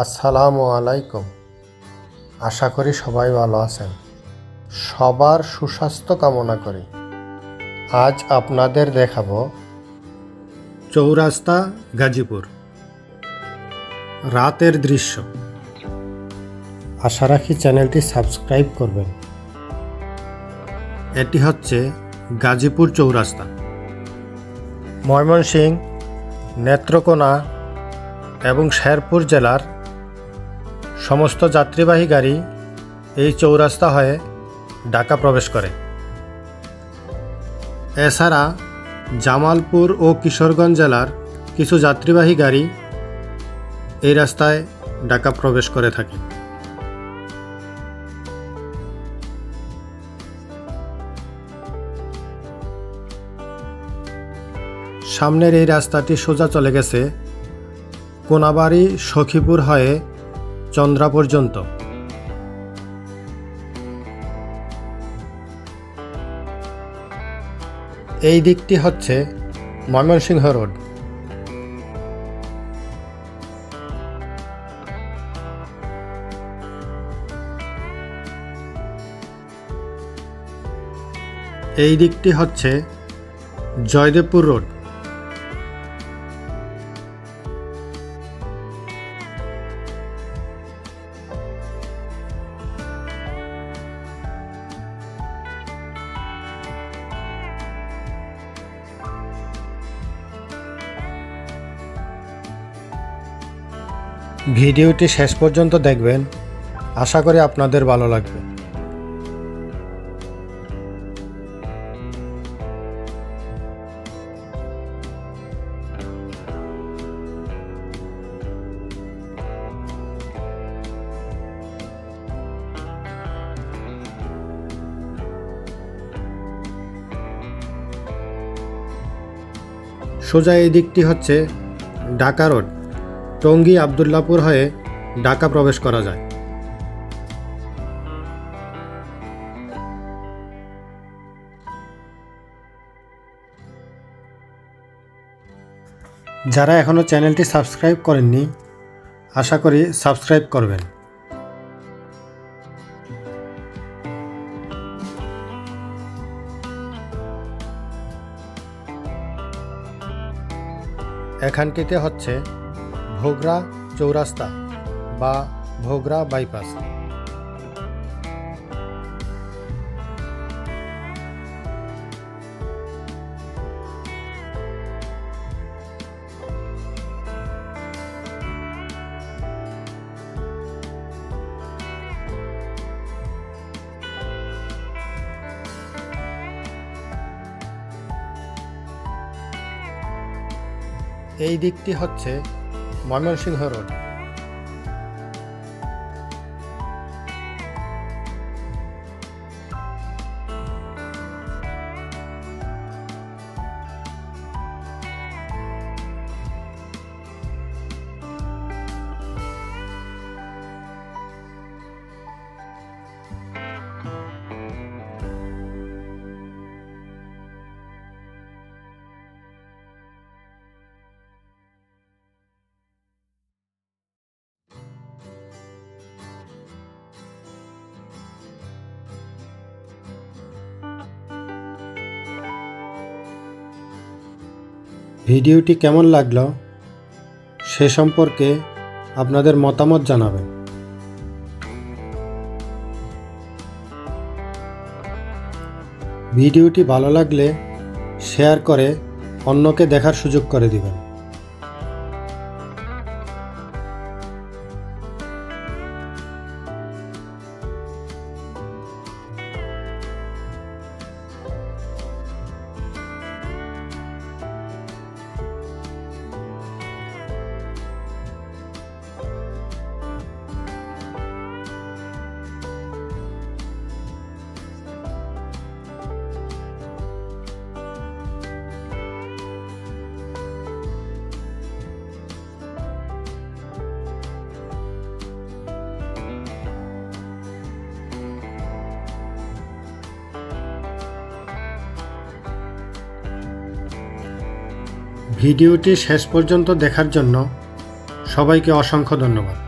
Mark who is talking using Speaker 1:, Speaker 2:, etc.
Speaker 1: আসসালামু আলাইকুম। আশা করি সবাই ভালো আছেন। সবার সুস্বাস্থ্য কামনা করি। আজ আপনাদের দেখাবো চৌরাস্তা গাজীপুর রাতের দৃশ্য। আশা রাখি চ্যানেলটি সাবস্ক্রাইব করবেন। এটি হচ্ছে গাজীপুর চৌরাস্তা। ময়মনসিংহ, নেত্রকোনা এবং শেরপুর জেলার সমস্ত যাত্রীবাহী গাড়ি এই চৌরাস্তা হয়ে ঢাকা প্রবেশ করে। এছাড়া জামালপুর ও কিশোরগঞ্জ জেলার কিছু যাত্রীবাহী গাড়ি এই রাস্তায় ঢাকা প্রবেশ করে থাকে। সামনের এই রাস্তাটি সোজা চলে গেছে কোনাবাড়ি সখীপুর হয়ে চন্দ্রা পর্যন্ত। এই দিকটি হচ্ছে ময়মনসিংহ রোড। এই দিকটি হচ্ছে জয়দেবপুর রোড। ভিডিওটি শেষ পর্যন্ত দেখবেন, আশা করি আপনাদের ভালো লাগবে। সোজা এই দিকটি হচ্ছে ঢাকা রোড। টঙ্গী আবদুল্লাপুর হয়ে ঢাকা প্রবেশ করা যায়। যারা এখনও চ্যানেলটি সাবস্ক্রাইব করেননি, আশা করি সাবস্ক্রাইব করবেন। এখানটিতে হচ্ছে ভোগড়া চৌরাস্তা বা ভোগড়া বাইপাস। এই দিকটি হচ্ছে ময়মনসিংহ রোড। ভিডিওটি কেমন লাগলো সে সম্পর্কে আপনাদের মতামত জানাবেন। ভিডিওটি ভালো লাগলে শেয়ার করে অন্যকে দেখার সুযোগ করে দিবেন। ভিডিওটি শেষ পর্যন্ত দেখার জন্য সবাইকে অসংখ্য ধন্যবাদ।